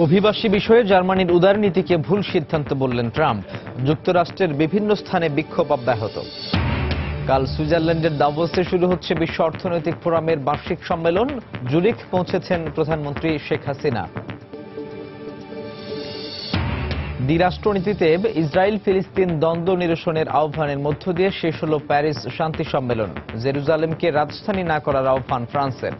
অভিবাসী বিষয়ে জার্মানির উদারনীতিকে ভুল সিদ্ধান্ত বললেন ট্রাম্প। যুক্তরাষ্ট্রের বিভিন্ন স্থানে বিক্ষোভ অব্যাহত। কাল সুইজারল্যান্ডের দাভোসে শুরু হচ্ছে বিশ্ব অর্থনৈতিক ফোরামের বার্ষিক সম্মেলন। জুরিখ পৌঁছেছেন প্রধানমন্ত্রী শেখ হাসিনা। দ্বিরাষ্ট্রনীতিতে ইসরায়েল ফিলিস্তিন দ্বন্দ্ব নিরসনের আহ্বানের মধ্য দিয়ে শেষ হল প্যারিস শান্তি সম্মেলন। জেরুজালেমকে রাজধানী না করার আহ্বান ফ্রান্সের।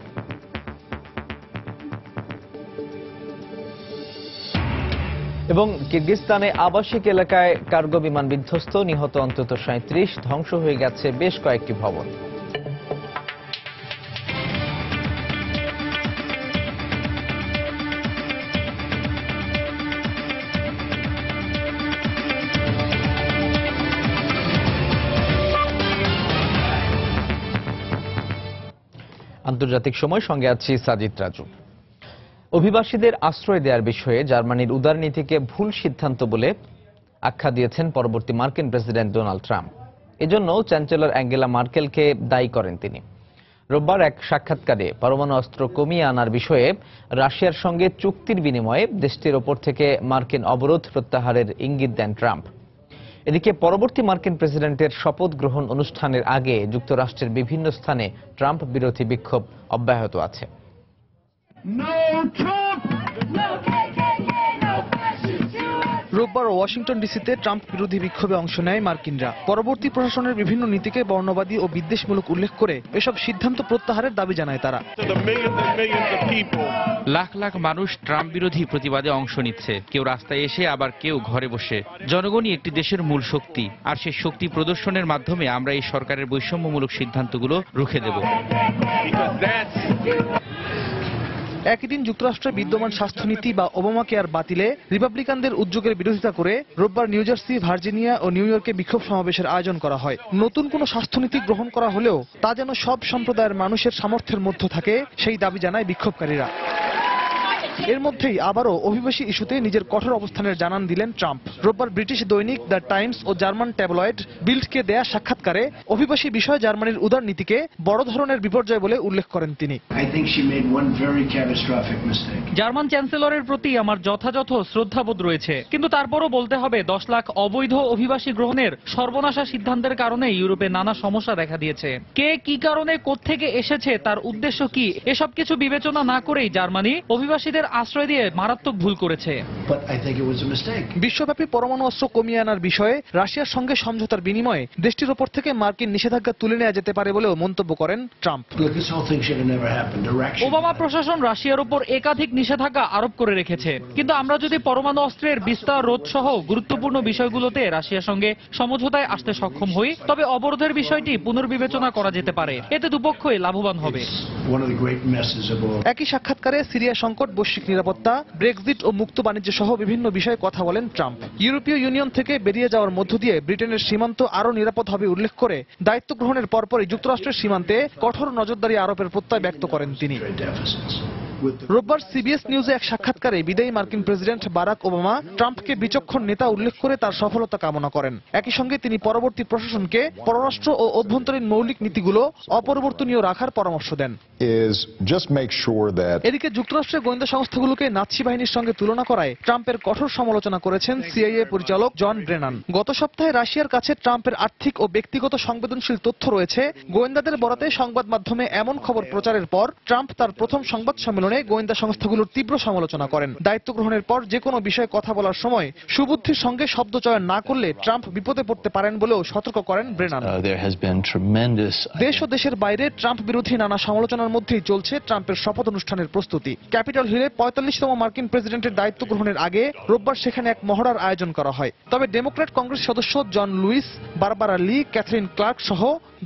এবং কিরগিজস্তানে আবাসিক এলাকায় কার্গো বিমান বিধ্বস্ত, নিহত অন্তত ৩৭, ধ্বংস হয়ে গেছে বেশ কয়েকটি ভবন। আন্তর্জাতিক সময়, সঙ্গে আছি সাজিদ রাজু। অভিবাসীদের আশ্রয় দেওয়ার বিষয়ে জার্মানির উদারনীতিকে ভুল সিদ্ধান্ত বলে আখ্যা দিয়েছেন পরবর্তী মার্কিন প্রেসিডেন্ট ডোনাল্ড ট্রাম্প। এজন্য চ্যান্সেলর অ্যাঙ্গেলা মার্কেলকে দায়ী করেন তিনি। রোববার এক সাক্ষাৎকারে পরমাণু অস্ত্র কমিয়ে আনার বিষয়ে রাশিয়ার সঙ্গে চুক্তির বিনিময়ে দেশটির ওপর থেকে মার্কিন অবরোধ প্রত্যাহারের ইঙ্গিত দেন ট্রাম্প। এদিকে পরবর্তী মার্কিন প্রেসিডেন্টের শপথ গ্রহণ অনুষ্ঠানের আগে যুক্তরাষ্ট্রের বিভিন্ন স্থানে ট্রাম্প বিরোধী বিক্ষোভ অব্যাহত আছে। রোববার ওয়াশিংটন ডিসিতে ট্রাম্প বিরোধী বিক্ষোভে অংশ নেয় মার্কিনরা। পরবর্তী প্রশাসনের বিভিন্ন নীতিকে বর্ণবাদী ও বিদ্বেষমূলক উল্লেখ করে এসব সিদ্ধান্ত প্রত্যাহারের দাবি জানায় তারা। লাখ লাখ মানুষ ট্রাম্প বিরোধী প্রতিবাদে অংশ নিচ্ছে, কেউ রাস্তায় এসে আবার কেউ ঘরে বসে। জনগণই একটি দেশের মূল শক্তি, আর সেই শক্তি প্রদর্শনের মাধ্যমে আমরা এই সরকারের বৈষম্যমূলক সিদ্ধান্তগুলো রুখে দেব। একই দিন যুক্তরাষ্ট্রের বিদ্যমান স্বাস্থ্যনীতি বা ওবামা কেয়ার বাতিলে রিপাবলিকানদের উদ্যোগের বিরোধিতা করে রোববার নিউ জার্সি, ভার্জিনিয়া ও নিউ ইয়র্কে বিক্ষোভ সমাবেশের আয়োজন করা হয়। নতুন কোনো স্বাস্থ্যনীতি গ্রহণ করা হলেও তা যেন সব সম্প্রদায়ের মানুষের সামর্থ্যের মধ্যে থাকে, সেই দাবি জানায় বিক্ষোভকারীরা। এর মধ্যেই আবারও অভিবাসী ইস্যুতে নিজের কঠোর অবস্থানের জানান দিলেন ট্রাম্প। রোববার ব্রিটিশ দৈনিক দ্য টাইমস ও জার্মান ট্যাবলয়েড বিল্ডকে দেয়া সাক্ষাৎকারে অভিবাসী বিষয়ে জার্মানির উদার নীতিকে বড় ধরনের বিপর্যয় বলে উল্লেখ করেন তিনি। জার্মান চ্যান্সেলরের প্রতি আমার যথাযথ শ্রদ্ধাবোধ রয়েছে, কিন্তু তারপরও বলতে হবে 10 লাখ অবৈধ অভিবাসী গ্রহণের সর্বনাশা সিদ্ধান্তের কারণে ইউরোপে নানা সমস্যা দেখা দিয়েছে। কে কি কারণে কোত্থেকে এসেছে, তার উদ্দেশ্য কি, এসব কিছু বিবেচনা না করেই জার্মানি অভিবাসীদের আশ্রয় দিয়ে মারাত্মক ভুল করেছে। বিশ্বব্যাপী পরমাণু অস্ত্র কমিয়ে আনার বিষয়ে রাশিয়ার সঙ্গে সমঝোতার বিনিময়ে দেশটির ওপর থেকে মার্কিন নিষেধাজ্ঞা তুলে নেওয়া যেতে পারে বলেও মন্তব্য করেন ট্রাম্প। ওবামা প্রশাসন রাশিয়ার উপর একাধিক নিষেধাজ্ঞা আরোপ করে রেখেছে, কিন্তু আমরা যদি পরমাণু অস্ত্রের বিস্তার রোধ সহ গুরুত্বপূর্ণ বিষয়গুলোতে রাশিয়ার সঙ্গে সমঝোতায় আসতে সক্ষম হই, তবে অবরোধের বিষয়টি পুনর্বিবেচনা করা যেতে পারে। এতে দুপক্ষই লাভবান হবে। একই সাক্ষাৎকারে সিরিয়া সংকট, বৈশ্বিক নিরাপত্তা, ব্রেক্সিট ও মুক্ত বাণিজ্য সহ বিভিন্ন বিষয়ে কথা বলেন ট্রাম্প। ইউরোপীয় ইউনিয়ন থেকে বেরিয়ে যাওয়ার মধ্য দিয়ে ব্রিটেনের সীমান্ত আরও নিরাপদ হবে উল্লেখ করে দায়িত্ব গ্রহণের পরপরই যুক্তরাষ্ট্রের সীমান্তে কঠোর নজরদারি আরোপের প্রত্যয় ব্যক্ত করেন তিনি। রোববার সিবিএস নিউজে এক সাক্ষাৎকারে বিদায়ী মার্কিন প্রেসিডেন্ট বারাক ওবামা ট্রাম্পকে বিচক্ষণ নেতা উল্লেখ করে তার সফলতা কামনা করেন। একই সঙ্গে তিনি পরবর্তী প্রশাসনকে পররাষ্ট্র ও অভ্যন্তরীণ মৌলিক নীতিগুলো অপরিবর্তনীয় রাখার পরামর্শ দেন। এদিকে যুক্তরাষ্ট্রের গোয়েন্দা সংস্থাগুলোকে নাৎসি বাহিনীর সঙ্গে তুলনা করায় ট্রাম্পের কঠোর সমালোচনা করেছেন সিআইএ পরিচালক জন ব্রেনান। গত সপ্তাহে রাশিয়ার কাছে ট্রাম্পের আর্থিক ও ব্যক্তিগত সংবেদনশীল তথ্য রয়েছে। গোয়েন্দাদের বরাতে সংবাদ মাধ্যমে এমন খবর প্রচারের পর ট্রাম্প তার প্রথম সংবাদ সম্মেলনে গোয়েন্দা সংস্থাগুলোর তীব্র সমালোচনা করেন। দায়িত্ব গ্রহণের পর যে কোনো বিষয়ে কথা বলার সময় সুবুদ্ধির সঙ্গে শব্দ চয়ন না করলে ট্রাম্প বিপদে পড়তে পারেন বলেও সতর্ক করেন ব্রেনান। দেশ ও দেশের বাইরে ট্রাম্প বিরোধী নানা সমালোচনার মধ্যেই চলছে ট্রাম্পের শপথ অনুষ্ঠানের প্রস্তুতি। ক্যাপিটল হিলে 45তম মার্কিন প্রেসিডেন্টের দায়িত্ব গ্রহণের আগে রোববার সেখানে এক মহড়ার আয়োজন করা হয়। তবে ডেমোক্র্যাট কংগ্রেস সদস্য জন লুইস, বারবারা লি, ক্যাথরিন ক্লার্ক সহ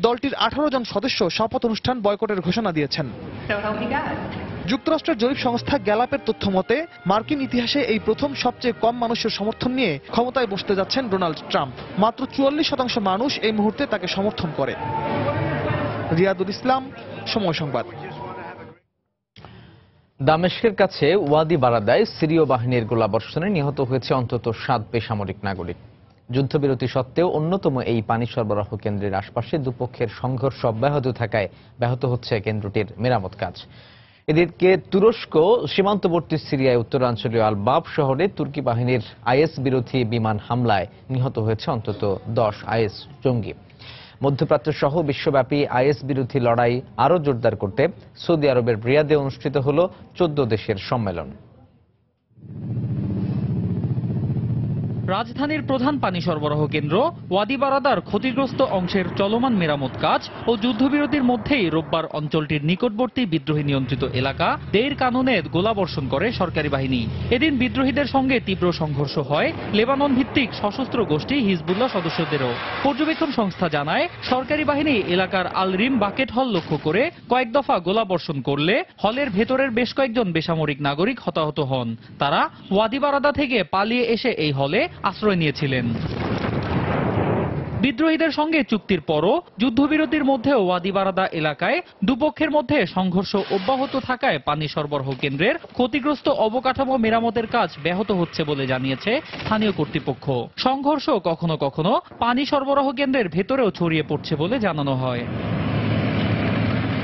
দলটির 18 জন সদস্য শপথ অনুষ্ঠান বয়কটের ঘোষণা দিয়েছেন। যুক্তরাষ্ট্রের জরিপ সংস্থা গ্যালাপের তথ্য মতে মার্কিন ইতিহাসে এই প্রথম সবচেয়ে কম মানুষের সমর্থন নিয়ে ক্ষমতায় বসতে যাচ্ছেন ডোনাল্ড ট্রাম্প। মাত্র 44% মানুষ এই মুহূর্তে তাকে সমর্থন করে। রিয়াদুল ইসলাম, সময় সংবাদ। দামেস্কের কাছে ওয়াদি বারাদায় সিরীয় বাহিনীর গোলাবর্ষণে নিহত হয়েছে অন্তত 7 বেসামরিক নাগরিক। যুদ্ধবিরতি সত্ত্বেও অন্যতম এই পানি সরবরাহ কেন্দ্রের আশপাশে দুপক্ষের সংঘর্ষ অব্যাহত থাকায় ব্যাহত হচ্ছে কেন্দ্রটির মেরামত কাজ। এদিকে তুরস্ক সীমান্তবর্তী সিরিয়ায় উত্তরাঞ্চলীয় আল বাব শহরে তুর্কি বাহিনীর আইএস বিরোধী বিমান হামলায় নিহত হয়েছে অন্তত 10 আইএস জঙ্গি। মধ্যপ্রাচ্য সহ বিশ্বব্যাপী আইএস বিরোধী লড়াই আরও জোরদার করতে সৌদি আরবের রিয়াদে অনুষ্ঠিত হল 14 দেশের সম্মেলন। রাজধানীর প্রধান পানি সরবরাহ কেন্দ্র ওয়াদি বারাদার ক্ষতিগ্রস্ত অংশের চলমান মেরামত কাজ ও যুদ্ধবিরতির মধ্যেই রোববার অঞ্চলটির নিকটবর্তী বিদ্রোহী নিয়ন্ত্রিত এলাকা দেইর কাননে গোলাবর্ষণ করে সরকারি বাহিনী। এদিন বিদ্রোহীদের সঙ্গে তীব্র সংঘর্ষ হয় লেবানন ভিত্তিক সশস্ত্র গোষ্ঠী হিজবুল্লাহ সদস্যদেরও। পর্যবেক্ষণ সংস্থা জানায়, সরকারি বাহিনী এলাকার আল রিম বাকেট হল লক্ষ্য করে কয়েক দফা গোলাবর্ষণ করলে হলের ভেতরের বেশ কয়েকজন বেসামরিক নাগরিক হতাহত হন। তারা ওয়াদি বারাদা থেকে পালিয়ে এসে এই হলে আশ্রয় নিয়েছিলেন। বিদ্রোহীদের সঙ্গে চুক্তির পরও যুদ্ধবিরতির মধ্যে ওয়াদি বারাদা এলাকায় দুপক্ষের মধ্যে সংঘর্ষ অব্যাহত থাকায় পানি সরবরাহ কেন্দ্রের ক্ষতিগ্রস্ত অবকাঠামো মেরামতের কাজ ব্যাহত হচ্ছে বলে জানিয়েছে স্থানীয় কর্তৃপক্ষ। সংঘর্ষ কখনো কখনো পানি সরবরাহ কেন্দ্রের ভেতরেও ছড়িয়ে পড়ছে বলে জানানো হয়।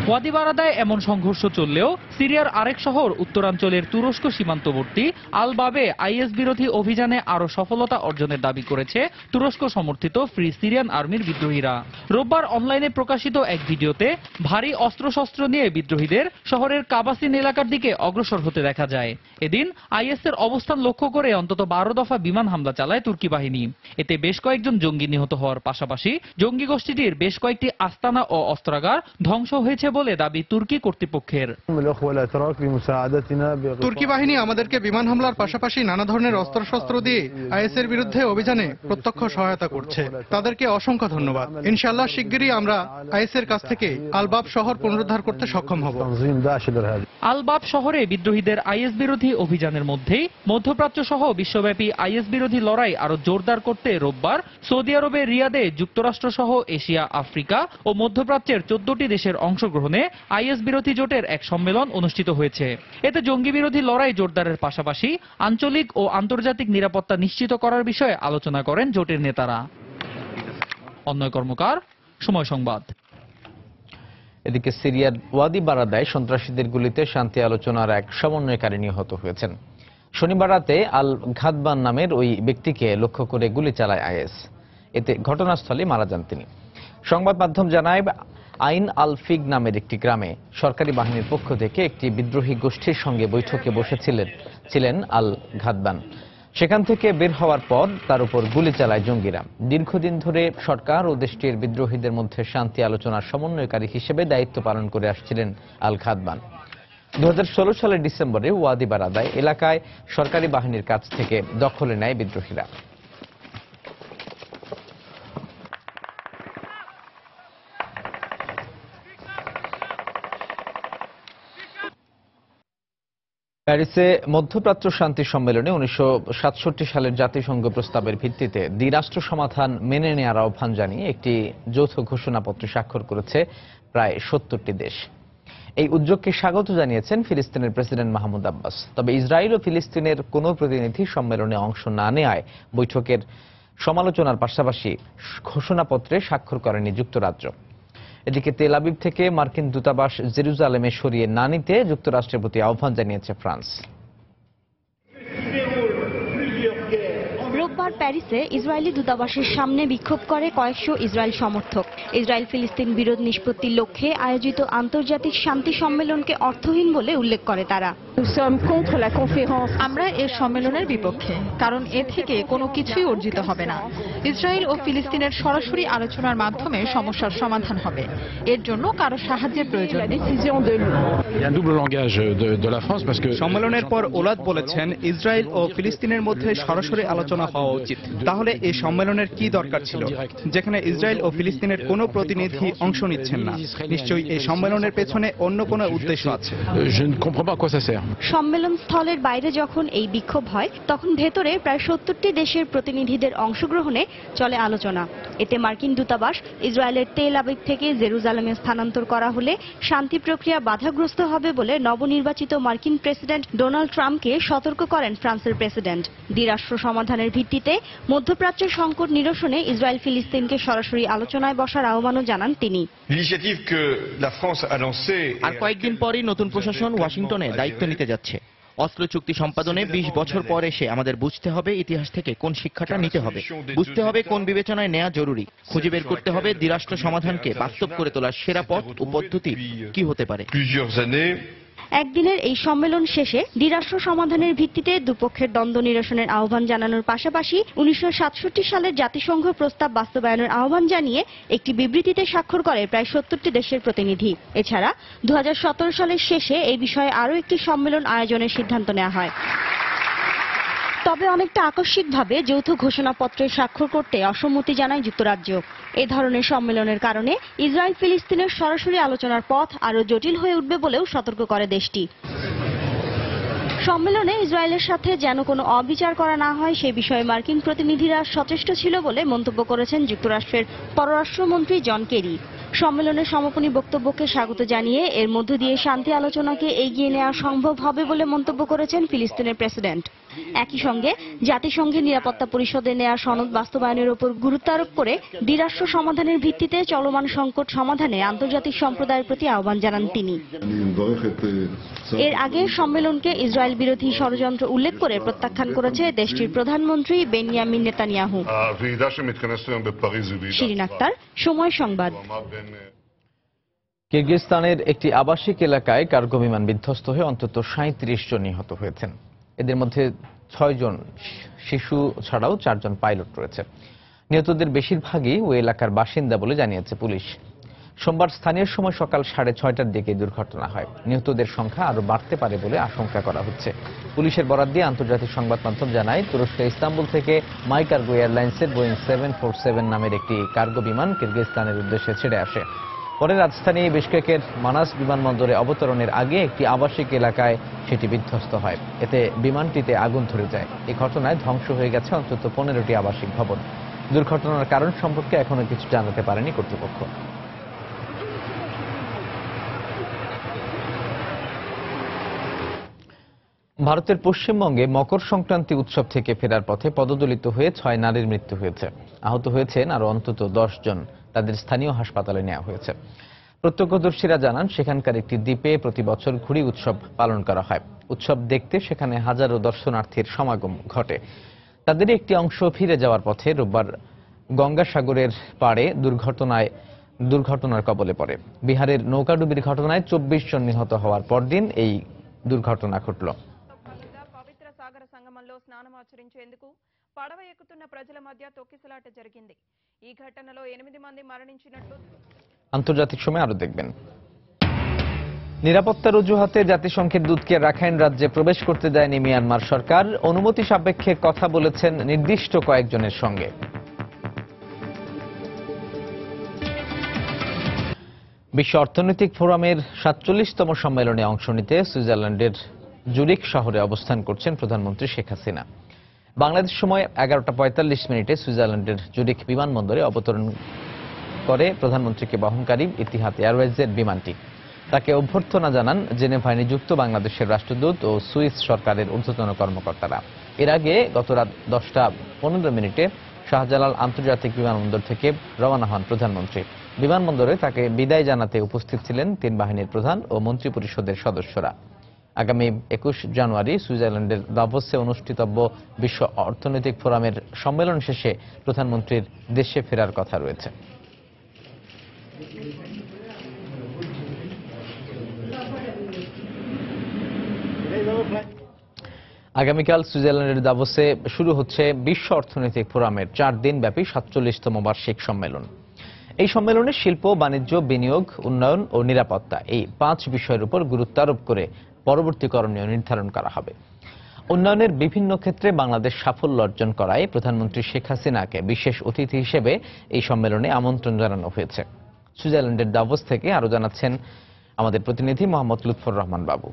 ওয়াদি বারাদায় এমন সংঘর্ষ চললেও সিরিয়ার আরেক শহর উত্তরাঞ্চলের তুরস্ক সীমান্তবর্তী আল বাবে আইএস বিরোধী অভিযানে আরও সফলতা অর্জনের দাবি করেছে তুরস্ক সমর্থিত ফ্রি সিরিয়ান আর্মির বিদ্রোহীরা। রোববার অনলাইনে প্রকাশিত এক ভিডিওতে ভারী অস্ত্রশস্ত্র নিয়ে বিদ্রোহীদের শহরের কাবাসিন এলাকার দিকে অগ্রসর হতে দেখা যায়। এদিন আইএসের অবস্থান লক্ষ্য করে অন্তত 12 দফা বিমান হামলা চালায় তুর্কি বাহিনী। এতে বেশ কয়েকজন জঙ্গি নিহত হওয়ার পাশাপাশি জঙ্গি গোষ্ঠীটির বেশ কয়েকটি আস্তানা ও অস্ত্রাগার ধ্বংস হয়েছে বলে দাবি তুর্কি কর্তৃপক্ষের। তুর্কি বাহিনী আমাদেরকে বিমান হামলার পাশাপাশি নানা ধরনের অস্ত্রশস্ত্র দিয়ে আইএসের বিরুদ্ধে অভিযানে প্রত্যক্ষ সহায়তা করছে। তাদেরকে অসংখ্য ধন্যবাদ। ইনশাআল্লাহ শিগগিরই আমরা আইএসের কাছ থেকে আলবাব শহর পুনরুদ্ধার করতে সক্ষম হব। আলবাব শহরে বিদ্রোহীদের আইএস বিরোধী অভিযানের মধ্যেই মধ্যপ্রাচ্য সহ বিশ্বব্যাপী আইএস বিরোধী লড়াই আরো জোরদার করতে রোববার সৌদি আরবের রিয়াদে যুক্তরাষ্ট্র সহ এশিয়া, আফ্রিকা ও মধ্যপ্রাচ্যের 14টি দেশের অংশগ্রহণে আইএস বিরোধী জোটের এক সম্মেলন অনুষ্ঠিত হয়েছে। এতে জঙ্গি বিরোধী লড়াই জোরদারের পাশাপাশি আঞ্চলিক ও আন্তর্জাতিক নিরাপত্তা নিশ্চিত করার বিষয়ে আলোচনা করেন জোটের নেতারা। অন্যয় কর্মকার, সময় সংবাদ। এদিকে সিরিয়ার ওয়াদি বারাদায় সন্ত্রাসীদের গুলিতে শান্তি আলোচনার এক সমন্বয়কারী নিহত হয়েছেন। শনিবার রাতে আল ঘাদবান নামের ওই ব্যক্তিকে লক্ষ্য করে গুলি চালায় আইএস। এতে ঘটনাস্থলে মারা যান তিনি। সংবাদ মাধ্যম জানায়, আইন আল ফিগ নামের একটি গ্রামে সরকারি বাহিনীর পক্ষ থেকে একটি বিদ্রোহী গোষ্ঠীর সঙ্গে বৈঠকে বসেছিলেন আল ঘাদবান। সেখান থেকে বের হওয়ার পর তার উপর গুলি চালায় জঙ্গিরা। দীর্ঘদিন ধরে সরকার ও দেশটির বিদ্রোহীদের মধ্যে শান্তি আলোচনার সমন্বয়কারী হিসেবে দায়িত্ব পালন করে আসছিলেন আল ঘাদবান। 2016 সালের ডিসেম্বরে ওয়াদি বারাদায় এলাকায় সরকারি বাহিনীর কাছ থেকে দখলে নেয় বিদ্রোহীরা। প্যারিসে মধ্যপ্রাচ্য শান্তি সম্মেলনে 1967 সালের জাতিসংঘ প্রস্তাবের ভিত্তিতে দ্বিরাষ্ট্র সমাধান মেনে নেওয়ার আহ্বান জানিয়ে একটি যৌথ ঘোষণাপত্রে স্বাক্ষর করেছে প্রায় 70টি দেশ। এই উদ্যোগকে স্বাগত জানিয়েছেন ফিলিস্তিনের প্রেসিডেন্ট মাহমুদ আব্বাস। তবে ইসরায়েল ও ফিলিস্তিনের কোনো প্রতিনিধি সম্মেলনে অংশ না নেওয়ায় বৈঠকের সমালোচনার পাশাপাশি ঘোষণাপত্রে স্বাক্ষর করেনি যুক্তরাজ্য। এদিকে তেল আবিব থেকে মার্কিন দূতাবাস জেরুজালেমে সরিয়ে না নিতে যুক্তরাষ্ট্রের প্রতি আহ্বান জানিয়েছে ফ্রান্স। রোববার প্যারিসে ইসরায়েলি দূতাবাসের সামনে বিক্ষোভ করে কয়েকশো ইসরায়েল সমর্থক। ইসরায়েল ফিলিস্তিন বিরোধ নিষ্পত্তির লক্ষ্যে আয়োজিত আন্তর্জাতিক শান্তি সম্মেলনকে অর্থহীন বলে উল্লেখ করে তারা। আমরা এর সম্মেলনের বিপক্ষে, কারণ এ থেকে কোনো কিছুই অর্জিত হবে না। ইসরায়েল ও ফিলিস্তিনের সরাসরি আলোচনার মাধ্যমে সমস্যার সমাধান হবে। এর জন্য কারো সাহায্যের প্রয়োজন নেই। সম্মেলনের পর ওলাদ বলেছেন, ইসরায়েল ও ফিলিস্তিনের মধ্যে সরাসরি আলোচনা হওয়া উচিত। তাহলে এই সম্মেলনের কি দরকার ছিল, যেখানে ইসরায়েল ও ফিলিস্তিনের কোনো প্রতিনিধি অংশ নিচ্ছেন না? নিশ্চয়ই এই সম্মেলনের পেছনে অন্য কোনো উদ্দেশ্য আছে। সম্মেলন স্থলের বাইরে যখন এই বিক্ষোভ হয়, তখন ভেতরে প্রায় 70টি দেশের প্রতিনিধিদের অংশগ্রহণে চলে আলোচনা। এতে মার্কিন দূতাবাস ইসরায়েলের তেল আবিব থেকে জেরুজালেমে স্থানান্তর করা হলে শান্তি প্রক্রিয়া বাধাগ্রস্ত হবে বলে নবনির্বাচিত মার্কিন প্রেসিডেন্ট ডোনাল্ড ট্রাম্পকে সতর্ক করেন ফ্রান্সের প্রেসিডেন্ট। দ্বিরাষ্ট্র সমাধানের ভিত্তিতে ভিত্তিতে মধ্যপ্রাচ্যের সংকট নিরসনে ইসরায়েল ফিলিস্তিনকে সরাসরি আলোচনায় বসার আহ্বানও জানান তিনি। আর কয়েকদিন পরই নতুন প্রশাসন ওয়াশিংটনে দায়িত্ব নিতে যাচ্ছে। অস্ত্র চুক্তি সম্পাদনে 20 বছর পর এসে আমাদের বুঝতে হবে ইতিহাস থেকে কোন শিক্ষাটা নিতে হবে, বুঝতে হবে কোন বিবেচনায় নেওয়া জরুরি, খুঁজে বের করতে হবে দ্বিরাষ্ট্র সমাধানকে বাস্তব করে তোলার সেরা পথ ও পদ্ধতি কি হতে পারে। একদিনের এই সম্মেলন শেষে দ্বিরাষ্ট্র সমাধানের ভিত্তিতে দুপক্ষের দ্বন্দ্ব নিরসনের আহ্বান জানানোর পাশাপাশি 1967 সালের জাতিসংঘ প্রস্তাব বাস্তবায়নের আহ্বান জানিয়ে একটি বিবৃতিতে স্বাক্ষর করে প্রায় 70টি দেশের প্রতিনিধি। এছাড়া 2017 সালের শেষে এই বিষয়ে আরও একটি সম্মেলন আয়োজনের সিদ্ধান্ত নেওয়া হয়। তবে অনেকটা আকস্মিকভাবে যৌথ ঘোষণাপত্রে স্বাক্ষর করতে অসম্মতি জানায় যুক্তরাজ্য। এ ধরনের সম্মেলনের কারণে ইসরায়েল ফিলিস্তিনের সরাসরি আলোচনার পথ আরও জটিল হয়ে উঠবে বলেও সতর্ক করে দেশটি। সম্মেলনে ইসরায়েলের সাথে যেন কোনো অবিচার করা না হয় সে বিষয়ে মার্কিন প্রতিনিধিরা সচেষ্ট ছিল বলে মন্তব্য করেছেন যুক্তরাষ্ট্রের পররাষ্ট্রমন্ত্রী জন কেরি। সম্মেলনের সমাপনী বক্তব্যকে স্বাগত জানিয়ে এর মধ্য দিয়ে শান্তি আলোচনাকে এগিয়ে নেওয়া সম্ভব হবে বলে মন্তব্য করেছেন ফিলিস্তিনের প্রেসিডেন্ট। একই সঙ্গে জাতিসংঘের নিরাপত্তা পরিষদে নেওয়া সনদ বাস্তবায়নের উপর গুরুত্ব আরোপ করে দ্বিরাষ্ট্র সমাধানের ভিত্তিতে চলমান সংকট সমাধানে আন্তর্জাতিক সম্প্রদায়ের প্রতি আহ্বান জানান তিনি। এর আগে সম্মেলনকে ইসরায়েল বিরোধী ষড়যন্ত্র উল্লেখ করে প্রত্যাখ্যান করেছে দেশটির প্রধানমন্ত্রী বেনিয়ামিন নেতানিয়াহু। শিরিন আক্তার, সময় সংবাদ। কিরগিজস্তানের একটি আবাসিক এলাকায় কার্গো বিমান বিধ্বস্ত হয়ে অন্তত 37 জন নিহত হয়েছেন। এদের মধ্যে 6 জন শিশু ছাড়াও 4 জন পাইলট রয়েছে। নিহতদের বেশিরভাগই ওই এলাকার বাসিন্দা বলে জানিয়েছে পুলিশ। সোমবার স্থানীয় সময় সকাল 6:30টার দিকে দুর্ঘটনা হয়। নিহতদের সংখ্যা আরও বাড়তে পারে বলে আশঙ্কা করা হচ্ছে। পুলিশের বরাত দিয়ে আন্তর্জাতিক সংবাদ মাধ্যম জানায়, তুরস্কের ইস্তাম্বুল থেকে মাই কার্গো এয়ারলাইন্সের বোয়িং 747 নামের একটি কার্গো বিমান কিরগিজস্তানের উদ্দেশ্যে ছেড়ে আসে। পরে রাজধানী বিশকেকের মানাস বিমানবন্দরে অবতরণের আগে একটি আবাসিক এলাকায় সেটি বিধ্বস্ত হয়। এতে বিমানটিতে আগুন ধরে যায়। এই ঘটনায় ধ্বংস হয়ে গেছে অন্তত 15টি আবাসিক ভবন। দুর্ঘটনার কারণ সম্পর্কে এখনো কিছু জানাতে পারেনি কর্তৃপক্ষ। ভারতের পশ্চিমবঙ্গে মকর সংক্রান্তি উৎসব থেকে ফেরার পথে পদদলিত হয়ে 6 নারীর মৃত্যু হয়েছে। আহত হয়েছেন আরও অন্তত 10 জন। তাদের স্থানীয় হাসপাতালে নেওয়া হয়েছে। প্রত্যক্ষদর্শীরা জানান, সেখানকার একটি দ্বীপে প্রতি বছর ঘুড়ি উৎসব পালন করা হয়। উৎসব দেখতে সেখানে হাজারো দর্শনার্থীর সমাগম ঘটে। তাদের একটি অংশ ফিরে যাওয়ার পথে রোববার গঙ্গাসাগরের পাড়ে দুর্ঘটনার কবলে পড়ে। বিহারের নৌকাডুবির ঘটনায় 24 জন নিহত হওয়ার পরদিন এই দুর্ঘটনা ঘটল। సంగమంలో స్నానం ఆచరించేందుకు పడవ ఎక్కుతున్న ప్రజల మధ్య తొక్కిసలాట జరిగింది. ఈ ఘటనలో 8 మంది మరణించినట్లు আন্তর্জাতিক সময় আরো দেখবেন। নিরাপত্তার অজুহাতে জাতিসংঘের দূতকে রাখাইন রাজ্যে প্রবেশ করতে দেয়নি মিয়ানমার সরকার। অনুমতি সাপেক্ষে কথা বলেছেন নির্দিষ্ট কয়েকজনের সঙ্গে। বিশ্ব অর্থনৈতিক ফোরামের 47তম সম্মেলনে অংশ নিতে সুইজারল্যান্ডের জুরিখ শহরে অবস্থান করছেন প্রধানমন্ত্রী শেখ হাসিনা। বাংলাদেশ সময় 11:45 সুইজারল্যান্ডের জুরিখ বিমানবন্দরে অবতরণ করে প্রধানমন্ত্রীকে বহনকারী ইতিহাদ এয়ারওয়েজের বিমানটি। তাকে অভ্যর্থনা জানান জেনেভায় নিযুক্ত বাংলাদেশের রাষ্ট্রদূত ও সুইস সরকারের ঊর্ধ্বতন কর্মকর্তারা। এর আগে গত রাত 10:15 শাহজালাল আন্তর্জাতিক বিমানবন্দর থেকে রওনা হন প্রধানমন্ত্রী। বিমানবন্দরে তাকে বিদায় জানাতে উপস্থিত ছিলেন 3 বাহিনীর প্রধান ও মন্ত্রিপরিষদের সদস্যরা। আগামী 21 জানুয়ারি সুইজারল্যান্ডের দাভোসে অনুষ্ঠিতব্য বিশ্ব অর্থনৈতিক ফোরামের সম্মেলন শেষে প্রধানমন্ত্রীর দেশে ফেরার কথা রয়েছে। আগামীকাল সুইজারল্যান্ডের দাভোসে শুরু হচ্ছে বিশ্ব অর্থনৈতিক ফোরামের 4 দিন ব্যাপী 47তম বার্ষিক সম্মেলন। এই সম্মেলনে শিল্প, বাণিজ্য, বিনিয়োগ, উন্নয়ন ও নিরাপত্তা এই 5 বিষয়ের উপর গুরুত্ব আরোপ করে পরবর্তী করণীয় নির্ধারণ করা হবে। উন্নয়নের বিভিন্ন ক্ষেত্রে বাংলাদেশ সাফল্য অর্জন করায় প্রধানমন্ত্রী শেখ হাসিনাকে বিশেষ অতিথি হিসেবে এই সম্মেলনে আমন্ত্রণ জানানো হয়েছে। সুইজারল্যান্ডের দাভোস থেকে আরো জানাচ্ছেন আমাদের প্রতিনিধি মোহাম্মদ লুৎফর রহমান বাবু।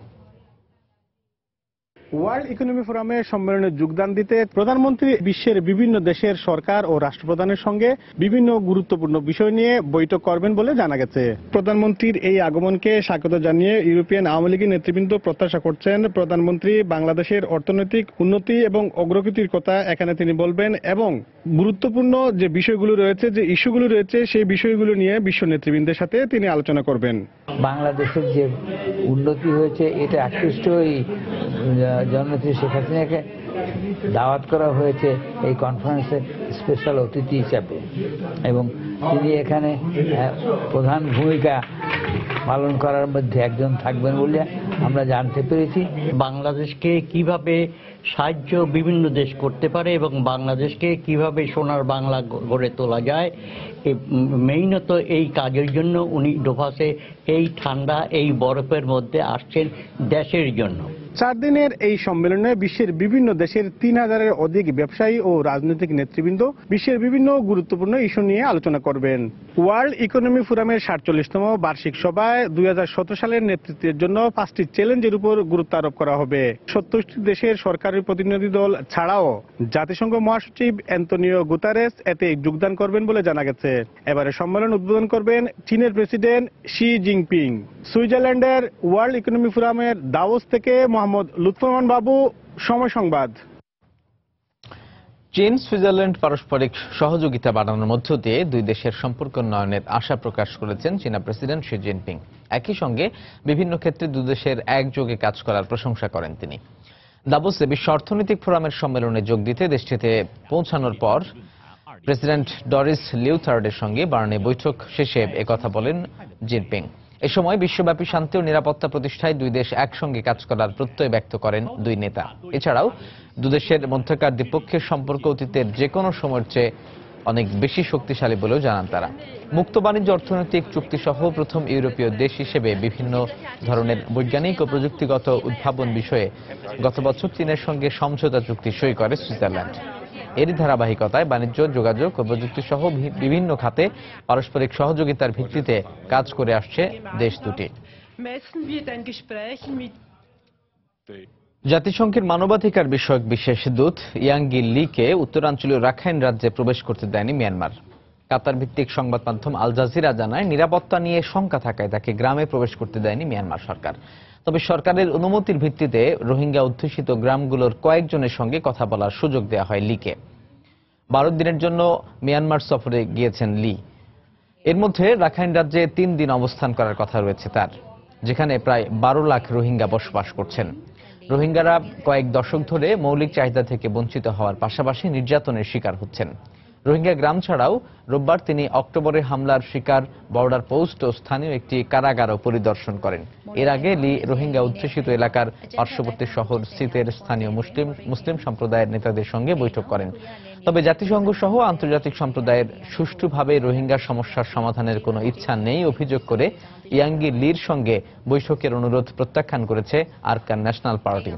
ওয়ার্ল্ড ইকোনমি ফোরামে সম্মেলনে যোগদান দিতে প্রধানমন্ত্রী বিশ্বের বিভিন্ন দেশের সরকার ও রাষ্ট্রপ্রধানের সঙ্গে বিভিন্ন গুরুত্বপূর্ণ বিষয় নিয়ে বৈঠক করবেন বলে জানা গেছে। প্রধানমন্ত্রীর এই আগমনকে স্বাগত জানিয়ে ইউরোপিয়ান আওয়ামী লীগের নেতৃবৃন্দ প্রত্যাশা করছেন প্রধানমন্ত্রী বাংলাদেশের অর্থনৈতিক উন্নতি এবং অগ্রগতির কথা এখানে তিনি বলবেন এবং গুরুত্বপূর্ণ যে বিষয়গুলো রয়েছে, যে ইস্যুগুলো রয়েছে, সেই বিষয়গুলো নিয়ে বিশ্ব নেতৃবৃন্দের সাথে তিনি আলোচনা করবেন। বাংলাদেশের যে উন্নতি হয়েছে এটা আকৃষ্ট এই জননেত্রী শেখ হাসিনাকে দাওয়াত করা হয়েছে এই কনফারেন্সে স্পেশাল অতিথি হিসাবে এবং তিনি এখানে প্রধান ভূমিকা পালন করার মধ্যে একজন থাকবেন বলে আমরা জানতে পেরেছি। বাংলাদেশকে কিভাবে সাহায্য বিভিন্ন দেশ করতে পারে এবং বাংলাদেশকে কিভাবে সোনার বাংলা গড়ে তোলা যায়, মেইনত এই কাজের জন্য উনি ডোভাসে এই ঠান্ডা এই বরফের মধ্যে আসছেন দেশের জন্য। 4 দিনের এই সম্মেলনে বিশ্বের বিভিন্ন দেশের 3000-এর অধিক ব্যবসায়ী ও রাজনৈতিক নেতৃবৃন্দ বিশ্বের বিভিন্ন গুরুত্বপূর্ণ ইস্যু নিয়ে আলোচনা করবেন। ওয়ার্ল্ড ইকোনমি ফোরামের 47তম বার্ষিক সভায় 2017 সালের নেতৃত্বের জন্য 5টি চ্যালেঞ্জের উপর গুরুত্ব আরোপ করা হবে। 70টি দেশের সরকারি প্রতিনিধি দল ছাড়াও জাতিসংঘ মহাসচিব অ্যান্তোনিও গুতারেস এতে যোগদান করবেন বলে জানা গেছে। এবারে সম্মেলন উদ্বোধন করবেন চীনের প্রেসিডেন্ট শি জিনপিং। সুইজারল্যান্ডের ওয়ার্ল্ড ইকোনমি ফোরামের দাভোস থেকে মোহাম্মদ লুৎফর রহমান বাবু, সময় সংবাদ। চীন সুইজারল্যান্ড পারস্পরিক সহযোগিতা বাড়ানোর মধ্য দিয়ে দুই দেশের সম্পর্ক উন্নয়নের আশা প্রকাশ করেছেন চীনা প্রেসিডেন্ট শি জিনপিং। একই সঙ্গে বিভিন্ন ক্ষেত্রে দুই দেশের একযোগে কাজ করার প্রশংসা করেন তিনি। দাভোসে বিশ্ব অর্থনৈতিক ফোরামের সম্মেলনে যোগ দিতে দেশটিতে পৌঁছানোর পর প্রেসিডেন্ট ডরিস লিউথার্ডের সঙ্গে বার্নে বৈঠক শেষে একথা বলেন জিনপিং। এ সময় বিশ্বব্যাপী শান্তি ও নিরাপত্তা প্রতিষ্ঠায় দুই দেশ একসঙ্গে কাজ করার প্রত্যয় ব্যক্ত করেন দুই নেতা। এছাড়াও দুদেশের মধ্যকার দ্বিপক্ষীয় সম্পর্ক অতীতের যে কোনো সময়ের চেয়ে অনেক বেশি শক্তিশালী বলেও জানান তারা। মুক্ত বাণিজ্য অর্থনৈতিক চুক্তি সহ প্রথম ইউরোপীয় দেশ হিসেবে বিভিন্ন ধরনের বৈজ্ঞানিক ও প্রযুক্তিগত উদ্ভাবন বিষয়ে গত বছর চীনের সঙ্গে সমঝোতা চুক্তি সই করে সুইজারল্যান্ড। এরই ধারাবাহিকতায় বাণিজ্য, যোগাযোগ ও প্রযুক্তি সহ বিভিন্ন খাতে পারস্পরিক সহযোগিতার ভিত্তিতে কাজ করে আসছে দেশ দুটি। জাতিসংঘের মানবাধিকার বিষয়ক বিশেষ দূত ইয়াংগি লিকে উত্তরাঞ্চলীয় রাখাইন রাজ্যে প্রবেশ করতে দেয়নি মিয়ানমার। কাতার ভিত্তিক সংবাদ মাধ্যম আল জাজিরা জানায়, নিরাপত্তা নিয়ে শঙ্কা থাকায় তাকে গ্রামে প্রবেশ করতে দেয়নি মিয়ানমার সরকার। তবে সরকারের অনুমতির ভিত্তিতে রোহিঙ্গা অধ্যুষিত গ্রামগুলোর কয়েকজনের সঙ্গে কথা বলার সুযোগ দেওয়া হয় লিকে। 12 দিনের জন্য মিয়ানমার সফরে গিয়েছেন লি। এর মধ্যে রাখাইন রাজ্যে 3 দিন অবস্থান করার কথা রয়েছে তার, যেখানে প্রায় 12 লাখ রোহিঙ্গা বসবাস করছেন। রোহিঙ্গারা কয়েক দশক ধরে মৌলিক চাহিদা থেকে বঞ্চিত হওয়ার পাশাপাশি নির্যাতনের শিকার হচ্ছেন। রোহিঙ্গা গ্রাম ছাড়াও রোববার তিনি অক্টোবরে হামলার শিকার বর্ডার পোস্ট ও স্থানীয় একটি কারাগারও পরিদর্শন করেন। এর আগে লি রোহিঙ্গা অধ্যুষিত এলাকার পার্শ্ববর্তী শহর সিতের স্থানীয় মুসলিম সম্প্রদায়ের নেতাদের সঙ্গে বৈঠক করেন। তবে জাতিসংঘ সহ আন্তর্জাতিক সম্প্রদায়ের সুষ্ঠুভাবে রোহিঙ্গা সমস্যার সমাধানের কোনো ইচ্ছা নেই অভিযোগ করে ইয়াংগি লির সঙ্গে বৈঠকের অনুরোধ প্রত্যাখ্যান করেছে আরকান ন্যাশনাল পার্টি।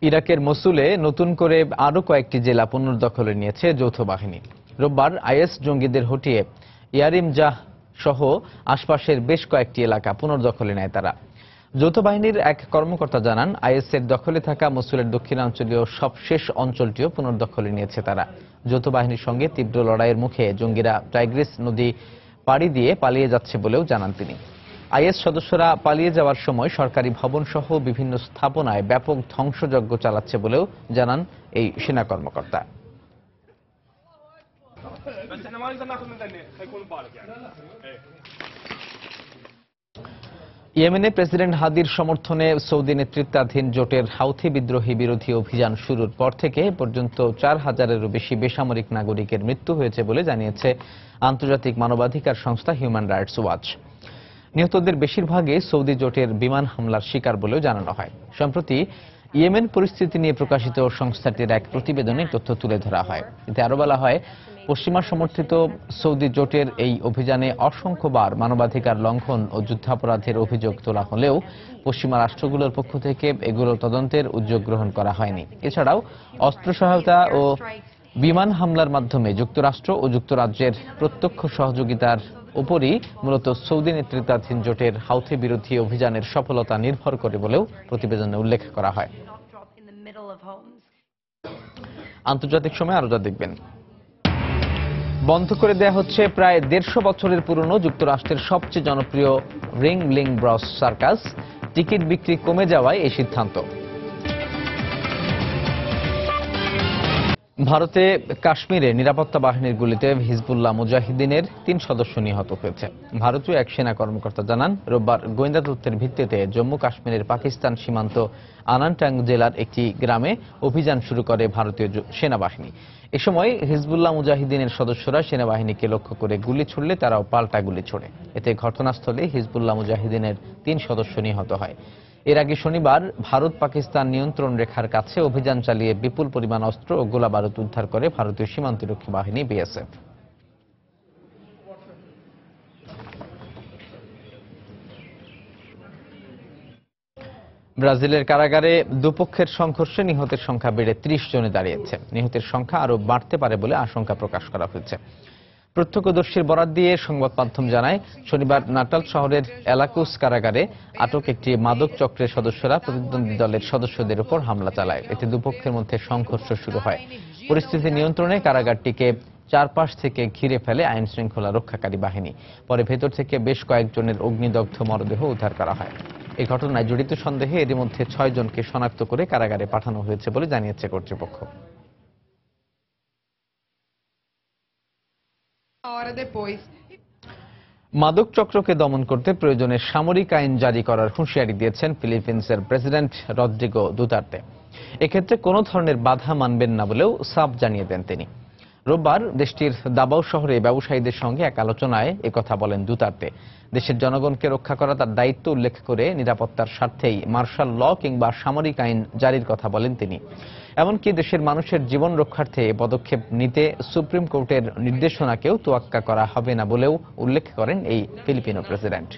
ইরাকের মসুলে নতুন করে আরো কয়েকটি জেলা পুনর্দখলে নিয়েছে যৌথ বাহিনী। রোববার আইএস জঙ্গিদের হটিয়ে ইয়ারিমজাহ সহ আশপাশের বেশ কয়েকটি এলাকা পুনর্দখলে নেয় তারা। যৌথ বাহিনীর এক কর্মকর্তা জানান, আইএসের দখলে থাকা মসুলের দক্ষিণাঞ্চলীয় সবশেষ অঞ্চলটিও পুনর্দখলে নিয়েছে তারা। যৌথ বাহিনীর সঙ্গে তীব্র লড়াইয়ের মুখে জঙ্গিরা টাইগ্রিস নদী পাড়ি দিয়ে পালিয়ে যাচ্ছে বলেও জানান তিনি। আইএস সদস্যরা পালিয়ে যাওয়ার সময় সরকারি ভবন সহ বিভিন্ন স্থাপনায় ব্যাপক ধ্বংসযজ্ঞ চালাচ্ছে বলেও জানান এই সেনা কর্মকর্তা। ইয়েমেনে প্রেসিডেন্ট হাদির সমর্থনে সৌদি নেতৃত্বাধীন জোটের হাউথি বিদ্রোহী বিরোধী অভিযান শুরুর পর থেকে পর্যন্ত 4000-এরও বেশি বেসামরিক নাগরিকের মৃত্যু হয়েছে বলে জানিয়েছে আন্তর্জাতিক মানবাধিকার সংস্থা হিউম্যান রাইটস ওয়াচ। নিহতদের বেশিরভাগই সৌদি জোটের বিমান হামলার শিকার বলেও জানানো হয়। সম্প্রতি ইয়েমেন পরিস্থিতি নিয়ে প্রকাশিত সংস্থাটির এক প্রতিবেদনে তথ্য তুলে ধরা হয়। এতে আরো বলা হয়, পশ্চিমা সমর্থিত সৌদি জোটের এই অভিযানে অসংখ্যবার মানবাধিকার লঙ্ঘন ও যুদ্ধাপরাধের অভিযোগ তোলা হলেও পশ্চিমা রাষ্ট্রগুলোর পক্ষ থেকে এগুলো তদন্তের উদ্যোগ গ্রহণ করা হয়নি। এছাড়াও অস্ত্র সহায়তা ও বিমান হামলার মাধ্যমে যুক্তরাষ্ট্র ও যুক্তরাজ্যের প্রত্যক্ষ সহযোগিতার উপরই মূলত সৌদি নেতৃত্বাধীন জোটের হাউথি বিরোধী অভিযানের সফলতা নির্ভর করে বলেও প্রতিবেদনে উল্লেখ করা হয়। আন্তর্জাতিক সময় আরো যা দেখবেন। বন্ধ করে দেয়া হচ্ছে প্রায় 150 বছরের পুরনো যুক্তরাষ্ট্রের সবচেয়ে জনপ্রিয় ring bling Bros circus. Ticket বিক্রি কমে যাওয়ায় এই সিদ্ধান্ত। ভারতে কাশ্মীরে নিরাপত্তা বাহিনীর গুলিতে হিজবুল্লাহ মুজাহিদিনের 3 সদস্য নিহত হয়েছে। ভারতীয় এক সেনা কর্মকর্তা জানান, রোববার গোয়েন্দা তথ্যের ভিত্তিতে জম্মু কাশ্মীরের পাকিস্তান সীমান্ত আনান্টাং জেলার একটি গ্রামে অভিযান শুরু করে ভারতীয় সেনাবাহিনী। এ সময় হিজবুল্লাহ মুজাহিদিনের সদস্যরা সেনাবাহিনীকে লক্ষ্য করে গুলি ছুড়লে তারাও পাল্টা গুলি ছোড়ে। এতে ঘটনাস্থলে হিজবুল্লাহ মুজাহিদিনের 3 সদস্য নিহত হয়। এর আগে শনিবার ভারত পাকিস্তান নিয়ন্ত্রণ রেখার কাছে অভিযান চালিয়ে বিপুল পরিমাণ অস্ত্র ও গোলাবারুদ উদ্ধার করে ভারতীয় সীমান্তরক্ষী বাহিনী বিএসএফ। ব্রাজিলের কারাগারে দুপক্ষের সংঘর্ষে নিহতের সংখ্যা বেড়ে 30 জনে দাঁড়িয়েছে। নিহতের সংখ্যা আরো বাড়তে পারে বলে আশঙ্কা প্রকাশ করা হয়েছে। প্রত্যক্ষদর্শীর বরাত দিয়ে সংবাদ মাধ্যম জানায়, শনিবার নাটাল শহরের এলাকুস কারাগারে আটক একটি মাদক চক্রের সদস্যরা প্রতিদ্বন্দ্বী দলের সদস্যদের উপর হামলা চালায়। এতে দুপক্ষের মধ্যে সংঘর্ষ শুরু হয়। পরিস্থিতি নিয়ন্ত্রণে কারাগারটিকে চারপাশ থেকে ঘিরে ফেলে আইন শৃঙ্খলা রক্ষাকারী বাহিনী। পরে ভেতর থেকে বেশ কয়েকজনের অগ্নিদগ্ধ মরদেহ উদ্ধার করা হয়। এই ঘটনায় জড়িত সন্দেহে এরই মধ্যে 6 জনকে শনাক্ত করে কারাগারে পাঠানো হয়েছে বলে জানিয়েছে কর্তৃপক্ষ। মাদক চক্রকে দমন করতে প্রয়োজনে সামরিক আইন জারি করার হুঁশিয়ারি দিয়েছেন ফিলিপিন্সের প্রেসিডেন্ট রদ্রিগো দুতার্তে। এক্ষেত্রে কোনো ধরনের বাধা মানবেন না বলেও সাফ জানিয়ে দেন তিনি। রোববার দেশটির দাবাও শহরে ব্যবসায়ীদের সঙ্গে এক আলোচনায় একথা বলেন দুতার্তে। দেশের জনগণকে রক্ষা করা তার দায়িত্ব উল্লেখ করে নিরাপত্তার স্বার্থেই মার্শাল ল কিংবা সামরিক আইন জারির কথা বলেন তিনি। এমনকি দেশের মানুষের জীবন রক্ষার্থে পদক্ষেপ নিতে সুপ্রিম কোর্টের নির্দেশনাকেও তোয়াক্কা করা হবে না বলেও উল্লেখ করেন এই Filipino president.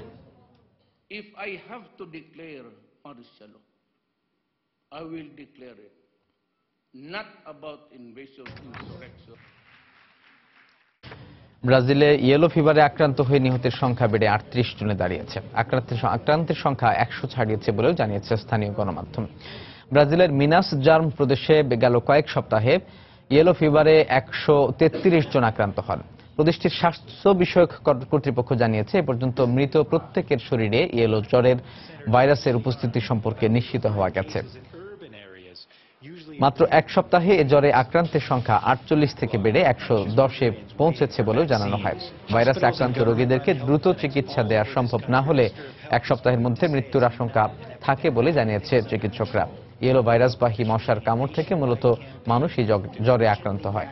If I have to declare martial law, I will declare it. Not about invasion, insurrection. ব্রাজিলে ইয়েলো ফিভারে আক্রান্ত হয়ে নিহতের সংখ্যা বেড়ে 38 জনে দাঁড়িয়েছে। আক্রান্তের সংখ্যা 100 ছাড়িয়েছে বলেও জানিয়েছে স্থানীয় গণমাধ্যম। ব্রাজিলের মিনাস জার্ম প্রদেশে গেল কয়েক সপ্তাহে ইয়েলো ফিভারে 133 জন আক্রান্ত হন। প্রদেশটির স্বাস্থ্য বিষয়ক কর্তৃপক্ষ জানিয়েছে, এ পর্যন্ত মৃত প্রত্যেকের শরীরে ইয়েলো জ্বরের ভাইরাসের উপস্থিতি সম্পর্কে নিশ্চিত হওয়া গেছে। মাত্র 1 সপ্তাহে এ জ্বরে আক্রান্তের সংখ্যা 48 থেকে বেড়ে 110-এ পৌঁছেছে বলেও জানানো হয়। ভাইরাসে আক্রান্ত রোগীদেরকে দ্রুত চিকিৎসা দেওয়া সম্ভব না হলে 1 সপ্তাহের মধ্যে মৃত্যুর আশঙ্কা থাকে বলে জানিয়েছে চিকিৎসকরা। ইয়েলো ভাইরাসবাহী মশার কামড় থেকে মূলত মানুষ এই জ্বরে আক্রান্ত হয়।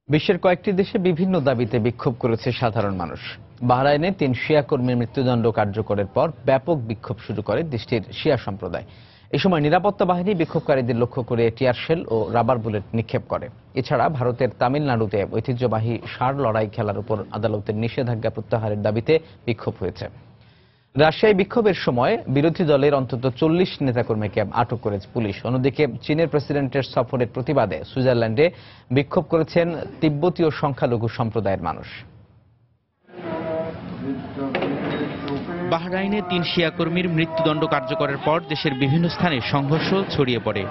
বিশ্বের কয়েকটি দেশে বিভিন্ন দাবিতে বিক্ষোভ করেছে সাধারণ মানুষ। বাহরাইনে 3 শিয়া কর্মীর মৃত্যুদণ্ড কার্যকরের পর ব্যাপক বিক্ষোভ শুরু করে দেশটির শিয়া সম্প্রদায়। এই সময় নিরাপত্তা বাহিনী বিক্ষোভকারীদের লক্ষ্য করে টিয়ারশেল ও রাবার বুলেট নিক্ষেপ করে। এছাড়া ভারতের তামিলনাড়ুতে ঐতিহ্যবাহী ষাঁড় লড়াই খেলার উপর আদালতের নিষেধাজ্ঞা প্রত্যাহারের দাবিতে বিক্ষোভ হয়েছে। রাশিয়ায় বিক্ষোভের সময় বিরোধী দলের অন্তত 40 নেতাকর্মীকে আটক করেছে পুলিশ। অন্যদিকে চীনের প্রেসিডেন্টের সফরের প্রতিবাদে সুইজারল্যান্ডে বিক্ষোভ করেছেন তিব্বতীয় সংখ্যালঘু সম্প্রদায়ের মানুষ। বাহরাইনে 3 শিয়া কর্মীর মৃত্যুদণ্ড কার্যকরের পর দেশের বিভিন্ন স্থানে সংঘর্ষ ছড়িয়ে পড়ে।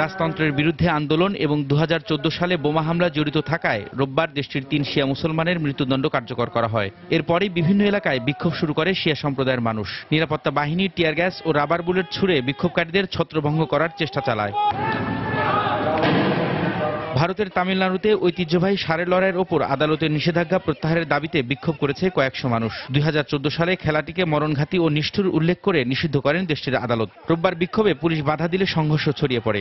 রাজতন্ত্রের বিরুদ্ধে আন্দোলন এবং 2014 সালে বোমা হামলা জড়িত থাকায় রোববার দেশটির 3 শিয়া মুসলমানের মৃত্যুদণ্ড কার্যকর করা হয়। এরপরই বিভিন্ন এলাকায় বিক্ষোভ শুরু করে শিয়া সম্প্রদায়ের মানুষ। নিরাপত্তা বাহিনী টিয়ার গ্যাস ও রাবার বুলেট ছুড়ে বিক্ষোভকারীদের ছত্রভঙ্গ করার চেষ্টা চালায়। ভারতের তামিলনাড়ুতে ঐতিহ্যবাহী ষাঁড়ের লড়াইয়ের ওপর আদালতের নিষেধাজ্ঞা প্রত্যাহারের দাবিতে বিক্ষোভ করেছে কয়েকশো মানুষ। 2014 সালে খেলাটিকে মরণঘাতী ও নিষ্ঠুর উল্লেখ করে নিষিদ্ধ করেন দেশটির আদালত। রোববার বিক্ষোভে পুলিশ বাধা দিলে সংঘর্ষ ছড়িয়ে পড়ে।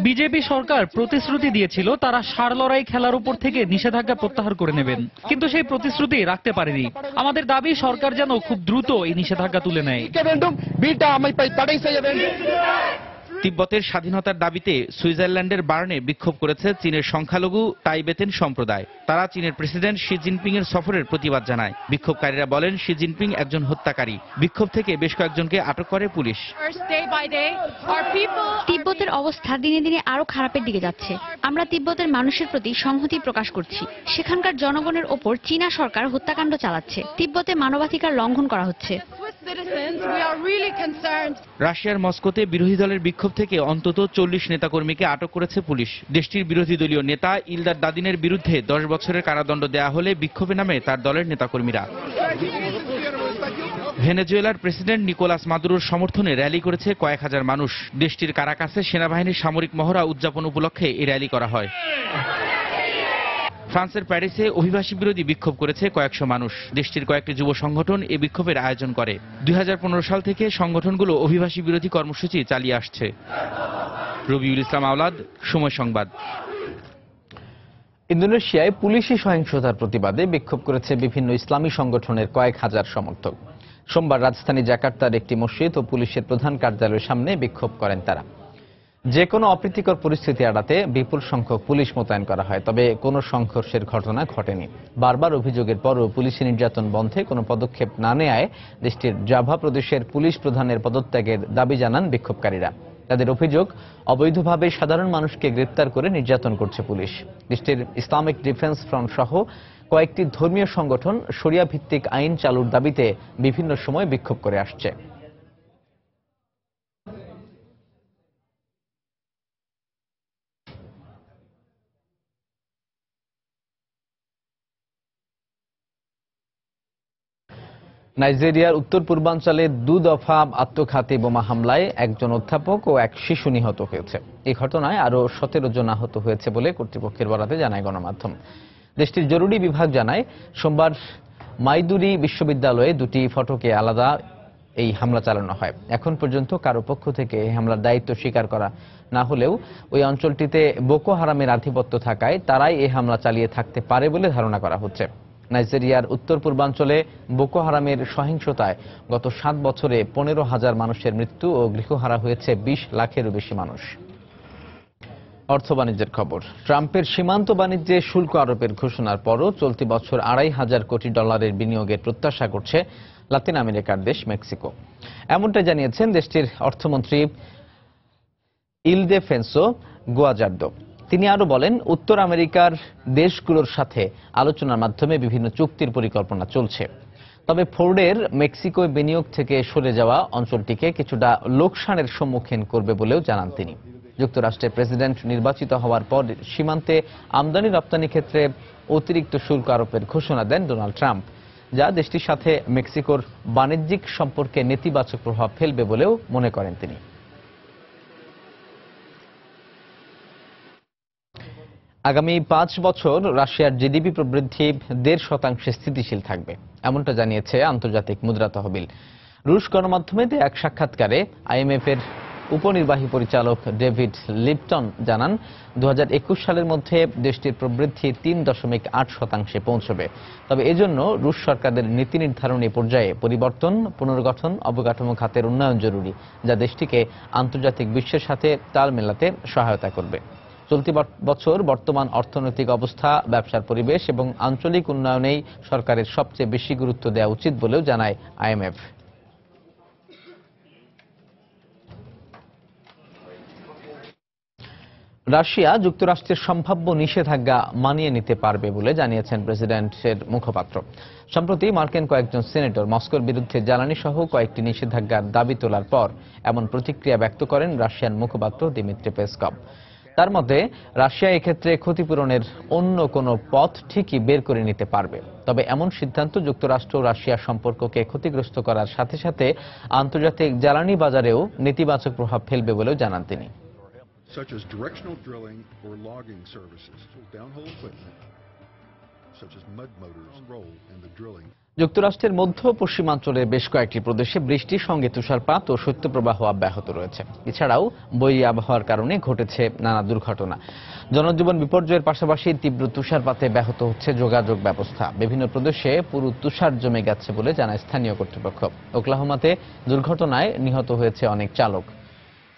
বিজেপি সরকার প্রতিশ্রুতি দিয়েছিল তারা ষাঁড় লড়াই খেলার উপর থেকে নিষেধাজ্ঞা প্রত্যাহার করে নেবেন, কিন্তু সেই প্রতিশ্রুতি রাখতে পারেনি। আমাদের দাবি সরকার যেন খুব দ্রুত এই নিষেধাজ্ঞা তুলে নেয়। তিব্বতের স্বাধীনতার দাবিতে সুইজারল্যান্ডের বার্নে বিক্ষোভ করেছে চীনের সংখ্যালঘু টাইবেতেন সম্প্রদায়। তারা চীনের প্রেসিডেন্ট শি জিনপিং এর সফরের প্রতিবাদ জানায়। বিক্ষোভকারীরা বলেন শি জিনপিং একজন হত্যাকারী। বিক্ষোভ থেকে বেশ কয়েকজনকে আটক করে পুলিশ। তিব্বতের অবস্থা দিনে দিনে আরো খারাপের দিকে যাচ্ছে। আমরা তিব্বতের মানুষের প্রতি সংহতি প্রকাশ করছি। সেখানকার জনগণের ওপর চীনা সরকার হত্যাকাণ্ড চালাচ্ছে। তিব্বতে মানবাধিকার লঙ্ঘন করা হচ্ছে। রাশিয়ার মস্কোতে বিরোধী দলের বিক্ষোভ থেকে অন্তত 40 নেতাকর্মীকে আটক করেছে পুলিশ। দেশটির বিরোধী দলীয় নেতা ইলদার দাদিনের বিরুদ্ধে 10 বছরের কারাদণ্ড দেয়া হলে বিক্ষোভে নামে তার দলের নেতাকর্মীরা। ভেনেজুয়েলার প্রেসিডেন্ট নিকোলাস মাদুরোর সমর্থনে র্যালি করেছে কয়েক হাজার মানুষ। দেশটির কারাকাসে সেনাবাহিনীর সামরিক মহড়া উদযাপন উপলক্ষে এই র্যালি করা হয়। ফ্রান্সের প্যারিসে অভিবাসী বিরোধী বিক্ষোভ করেছে কয়েকশো মানুষ। দেশটির কয়েকটি যুব সংগঠন এই বিক্ষোভের আয়োজন করে। 2015 সাল থেকে সংগঠনগুলো অভিবাসী বিরোধী কর্মসূচি চালিয়ে আসছে। রবিউল ইসলাম আওলাদ, সময় সংবাদ। ইন্দোনেশিয়ায় পুলিশি সহিংসতার প্রতিবাদে বিক্ষোভ করেছে বিভিন্ন ইসলামী সংগঠনের কয়েক হাজার সমর্থক। সোমবার রাজধানী জাকার্তার একটি মসজিদ ও পুলিশের প্রধান কার্যালয়ের সামনে বিক্ষোভ করেন তারা। যে কোনো অপ্রীতিকর পরিস্থিতি এড়াতে বিপুল সংখ্যক পুলিশ মোতায়েন করা হয়, তবে কোনো সংঘর্ষের ঘটনা ঘটেনি। বারবার অভিযোগের পরও পুলিশি নির্যাতন বন্ধে কোনো পদক্ষেপ না নেয়ায় দেশটির জাভা প্রদেশের পুলিশ প্রধানের পদত্যাগের দাবি জানান বিক্ষোভকারীরা। তাদের অভিযোগ, অবৈধভাবে সাধারণ মানুষকে গ্রেপ্তার করে নির্যাতন করছে পুলিশ। দেশটির ইসলামিক ডিফেন্স ফ্রন্ট সহ কয়েকটি ধর্মীয় সংগঠন শরিয়া ভিত্তিক আইন চালুর দাবিতে বিভিন্ন সময় বিক্ষোভ করে আসছে। নাইজেরিয়ার উত্তর পূর্বাঞ্চলে 2 দফা আত্মঘাতী বোমা হামলায় একজন অধ্যাপক ও এক শিশু নিহত হয়েছে। এই ঘটনায় আরও 17 জন আহত হয়েছে বলে কর্তৃপক্ষের বরাতে জানায় গণমাধ্যম। দেশটির জরুরি বিভাগ জানায়, সোমবার মাইদুরি বিশ্ববিদ্যালয়ে 2টি ফটকে আলাদা এই হামলা চালানো হয়। এখন পর্যন্ত কারো পক্ষ থেকে এই হামলার দায়িত্ব স্বীকার করা না হলেও ওই অঞ্চলটিতে বোকো হারামের আধিপত্য থাকায় তারাই এই হামলা চালিয়ে থাকতে পারে বলে ধারণা করা হচ্ছে। নাইজেরিয়ার উত্তর পূর্বাঞ্চলে বোকো হারামের সহিংসতায় গত 7 বছরে 15,000 মানুষের মৃত্যু ও গৃহহারা হয়েছে 20 লাখেরও বেশি মানুষ। অর্থ বাণিজ্যের খবর। ট্রাম্পের সীমান্ত বাণিজ্যে শুল্ক আরোপের ঘোষণার পরও চলতি বছর $2,500 কোটি বিনিয়োগের প্রত্যাশা করছে লাতিন আমেরিকার দেশ মেক্সিকো। এমনটা জানিয়েছেন দেশটির অর্থমন্ত্রী ইলদেফেন্সো গুয়াজার্দো। তিনি আরো বলেন, উত্তর আমেরিকার দেশগুলোর সাথে আলোচনার মাধ্যমে বিভিন্ন চুক্তির পরিকল্পনা চলছে। তবে ফোর্ডের মেক্সিকোয় বিনিয়োগ থেকে সরে যাওয়া অঞ্চলটিকে কিছুটা লোকসানের সম্মুখীন করবে বলেও জানান তিনি। যুক্তরাষ্ট্রের প্রেসিডেন্ট নির্বাচিত হওয়ার পর সীমান্তে আমদানি রপ্তানি ক্ষেত্রে অতিরিক্ত শুল্ক আরোপের ঘোষণা দেন ডোনাল্ড ট্রাম্প, যা দেশটির সাথে মেক্সিকোর বাণিজ্যিক সম্পর্কে নেতিবাচক প্রভাব ফেলবে বলেও মনে করেন তিনি। আগামী 5 বছর রাশিয়ার জিডিপি প্রবৃদ্ধি 1.5% স্থিতিশীল থাকবে, এমনটা জানিয়েছে আন্তর্জাতিক মুদ্রা তহবিল। রুশ গণমাধ্যমে দেয়া এক সাক্ষাৎকারে আইএমএফ এর উপনির্বাহী পরিচালক ডেভিড লিপটন জানান, 2021 সালের মধ্যে দেশটির প্রবৃদ্ধি 3.8% পৌঁছবে। তবে এজন্য রুশ সরকারের নীতি নির্ধারণী পর্যায়ে পরিবর্তন, পুনর্গঠন, অবকাঠামো খাতের উন্নয়ন জরুরি, যা দেশটিকে আন্তর্জাতিক বিশ্বের সাথে তাল মেলাতে সহায়তা করবে। চলতি বছর বর্তমান অর্থনৈতিক অবস্থা, ব্যবসার পরিবেশ এবং আঞ্চলিক উন্নয়নেই সরকারের সবচেয়ে বেশি গুরুত্ব দেওয়া উচিত বলেও জানায় আইএমএফ। রাশিয়া যুক্তরাষ্ট্রের সম্ভাব্য নিষেধাজ্ঞা মানিয়ে নিতে পারবে বলে জানিয়েছেন প্রেসিডেন্টের মুখপাত্র। সম্প্রতি মার্কিন কয়েকজন সিনেটর মস্কোর বিরুদ্ধে জ্বালানি সহ কয়েকটি নিষেধাজ্ঞার দাবি তোলার পর এমন প্রতিক্রিয়া ব্যক্ত করেন রাশিয়ান মুখপাত্র দিমিত্রি পেসকভ। তার মতে, রাশিয়া এক্ষেত্রে ক্ষতিপূরণের অন্য কোনো পথ ঠিকই বের করে নিতে পারবে। তবে এমন সিদ্ধান্ত যুক্তরাষ্ট্র ও রাশিয়ার সম্পর্ককে ক্ষতিগ্রস্ত করার সাথে সাথে আন্তর্জাতিক জ্বালানি বাজারেও নেতিবাচক প্রভাব ফেলবে বলেও জানান তিনি। Such as directional drilling or logging services, downhole equipment, such as mud motors, role in the drilling. যুক্তরাষ্ট্রের মধ্য পশ্চিমাঞ্চলের বেশ কয়েকটি প্রদেশে বৃষ্টির সঙ্গে তুষারপাত ও শৈত্যপ্রবাহ অব্যাহত রয়েছে। এছাড়াও বৈরী আবহাওয়ার কারণে ঘটেছে নানা দুর্ঘটনা। জনজীবন বিপর্যয়ের পাশাপাশি তীব্র তুষারপাতে ব্যাহত হচ্ছে যোগাযোগ ব্যবস্থা। বিভিন্ন প্রদেশে পুরো তুষার জমে গেছে বলে জানায় স্থানীয় কর্তৃপক্ষ। ওকলাহোমাতে দুর্ঘটনায় নিহত হয়েছে অনেক চালক।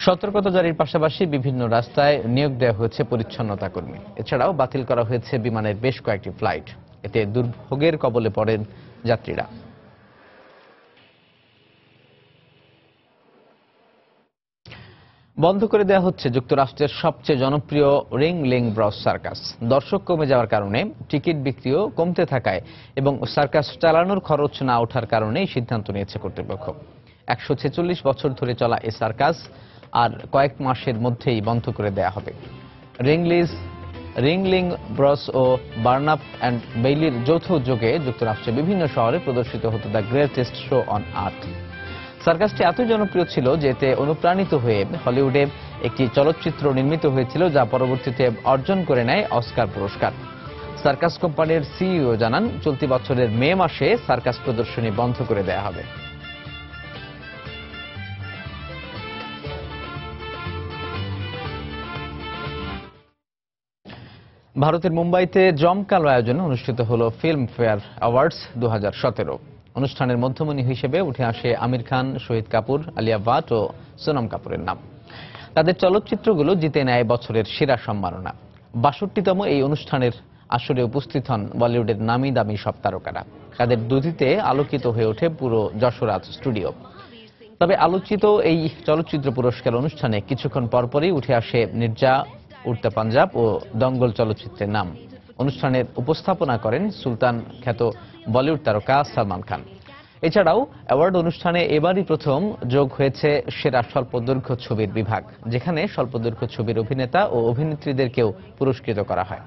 সতর্কতা জারির পাশাপাশি বিভিন্ন রাস্তায় নিয়োগ দেওয়া হয়েছে পরিচ্ছন্নতা কর্মী। এছাড়াও বাতিল করা হয়েছে বিমানের বেশ কয়েকটি ফ্লাইট। এতে দুর্ভোগের কবলে পড়েন যাত্রীরা। বন্ধ করে দেওয়া হচ্ছে যুক্তরাষ্ট্রের সবচেয়ে জনপ্রিয় রিংলিং ব্রস সার্কাস। দর্শক কমে যাওয়ার কারণে টিকিট বিক্রিও কমতে থাকায় এবং সার্কাস চালানোর খরচ না ওঠার কারণে এই সিদ্ধান্ত নিয়েছে কর্তৃপক্ষ। 146 বছর ধরে চলা এই সার্কাস আর কয়েক মাসের মধ্যেই বন্ধ করে দেওয়া হবে। রিংলিং ব্রস ও বার্নাপ অ্যান্ড বেইলির যৌথ উদ্যোগে যুক্তরাষ্ট্রের বিভিন্ন শহরে প্রদর্শিত হতো the greatest show on earth. সার্কাসটি এতই জনপ্রিয় ছিল যে এতে অনুপ্রাণিত হয়ে হলিউডে একটি চলচ্চিত্র নির্মিত হয়েছিল, যা পরবর্তীতে অর্জন করে নেয় অস্কার পুরস্কার। সার্কাস কোম্পানির সিইও জানান, চলতি বছরের মে মাসে সার্কাস প্রদর্শনী বন্ধ করে দেওয়া হবে। ভারতের মুম্বাইতে জমকালো আয়োজনে অনুষ্ঠিত হল ফিল্মফেয়ার অ্যাওয়ার্ডস 2017। অনুষ্ঠানের মধ্যমণি হিসেবে উঠে আসে আমির খান, শহীদ কাপুর, আলিয়া ভাট ও সোনম কাপুরের নাম। তাদের চলচ্চিত্রগুলো জিতে নেয় বছরের সেরা সম্মাননা। 62তম এই অনুষ্ঠানের আসরে উপস্থিত হন বলিউডের নামি দামি সব তারকারা। তাদের দুটিতে আলোকিত হয়ে ওঠে পুরো যশোরাজ স্টুডিও। তবে আলোচিত এই চলচ্চিত্র পুরস্কার অনুষ্ঠানে কিছুক্ষণ পরপরই উঠে আসে মির্জা, উড়তা পাঞ্জাব ও দঙ্গল চলচ্চিত্রের নাম। অনুষ্ঠানের উপস্থাপনা করেন সুলতান খ্যাত বলিউড তারকা সালমান খান। এছাড়াও অ্যাওয়ার্ড অনুষ্ঠানে এবারই প্রথম যোগ হয়েছে সেরা স্বল্পদৈর্ঘ্য ছবির বিভাগ, যেখানে স্বল্পদৈর্ঘ্য ছবির অভিনেতা ও অভিনেত্রীদেরকেও পুরস্কৃত করা হয়।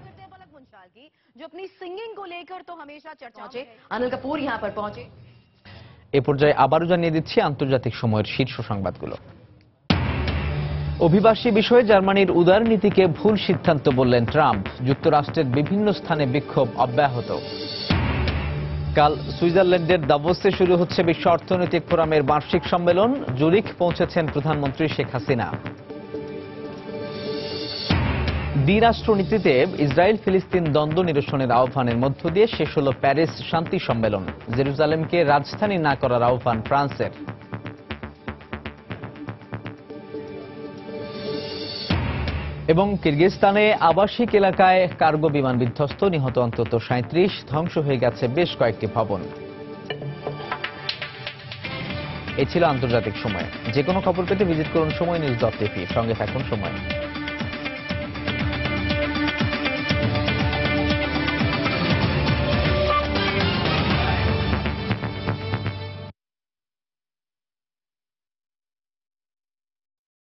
এ পর্যায়ে আবারও জানিয়ে দিচ্ছি আন্তর্জাতিক সময়ের শীর্ষ সংবাদগুলো। অভিবাসী বিষয়ে জার্মানির উদার নীতিকে ভুল সিদ্ধান্ত বললেন ট্রাম্প। যুক্তরাষ্ট্রের বিভিন্ন স্থানে বিক্ষোভ অব্যাহত। কাল সুইজারল্যান্ডের দাভোসে শুরু হচ্ছে বিশ্ব অর্থনৈতিক ফোরামের বার্ষিক সম্মেলন। জুরিখ পৌঁছেছেন প্রধানমন্ত্রী শেখ হাসিনা। দ্বিরাষ্ট্রনীতিতে ইসরায়েল ফিলিস্তিন দ্বন্দ্ব নিরসনের আহ্বানের মধ্য দিয়ে শেষ হল প্যারিস শান্তি সম্মেলন। জেরুজালেমকে রাজধানী না করার আহ্বান ফ্রান্সের। এবং কিরগিজস্তানে আবাসিক এলাকায় কার্গো বিমান বিধ্বস্ত, নিহত অন্তত 37, ধ্বংস হয়ে গেছে বেশ কয়েকটি ভবন। এই ছিল আন্তর্জাতিক সময়। যে কোনো খবর পেতে ভিজিট করুন সময়নিউজ.টিভি। সঙ্গে থাকুন সময়।